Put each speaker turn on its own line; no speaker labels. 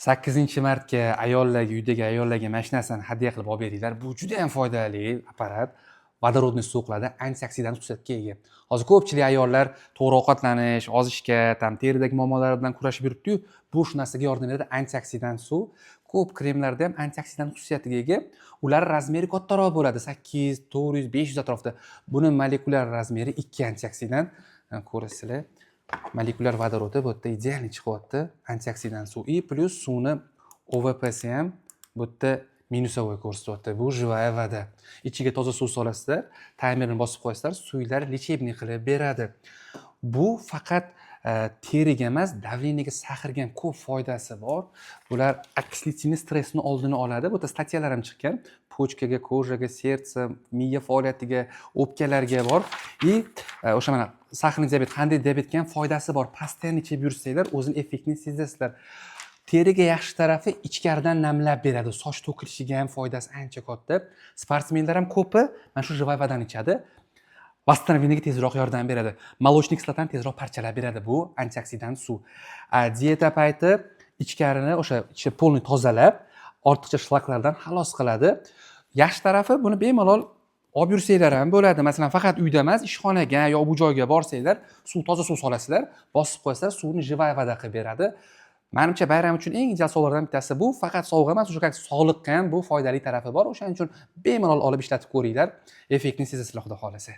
8-martga ayollarga, uydagi ayollarga mana shu narsani hadya qilib olib beringlar. Bu juda ham foydali apparat. Vodorodni so'qiladi, antioksidan xususiyatga ega. Hozir ko'pchilik ayollar to'g'ri ovqatlanish, ozishga, teridagi muammolar bilan kurashib yuribdi-yu, bu shu narsaga yordam beradi. Antioksidan suv. Ko'p kremlarda ham antioksidan xususiyatiga ega. Ular razmeri kattaroq bo'ladi, 8, 400, 500 atrofida. Buni molekulyar razmeri 2 antioksidan. Ko'rasizlar. Molekulyar vodorodi bu yerda ideal chiqyapti. Antioksidan suv и plus suvni OVP'si ham bu yerda minusovoy ko'rsatyapti. Bu живая voda. Ichiga toza suv solasizlar, taymerni bosib qo'yasizlar, suvlar lechebniy qilib beradi. Bu faqat teriga emas, davleniyaga, sahrga ham ko'p foydasi bor. Bular oksidativ stressni oldini oladi. Bu yerda statyalar ham chiqqan. Pochkaga, ko'jaga, sertsa, miya faoliyatiga, o'pkalarga bor. И o'sha mana sahrli diabet, qanday diabetga ham foydasi bor. Pastidan ichib yursanglar, o'zini effektini sezasizlar. Teriga yaxshi tarafi ichkaridan namlab beradi. Soch to'kilishiga ham foydasi ancha katta. Sportsmenlar ham ko'pi mana shu живая vodani ichadi. Восстановлениyaga tezroq yordam beradi. Молочный kislotani tezroq parchalab beradi. Bu antioksidan suv. Dieta payti ichkarini o'sha ichi polni tozalab, ortiqcha shlaklardan xalos qiladi. Yaxshi tarafi buni bemalol olib yursanglar ham bo'ladi. Masalan, faqat uyda emas, ishxonaga yo bu joyga borsanglar, toza suv solasizlar, bosib qo'yasizlar, suvni живая voda qilib beradi. Menimcha bayram uchun eng ideal sovg'alardan bittasi bu. Faqat sovg'a emas, o'sha sog'liqqa ham bu foydali tarafi bor. O'shaning uchun bemalol olib ishlatib ko'ringlar. Effektni sezasizlar, xudo xolasa.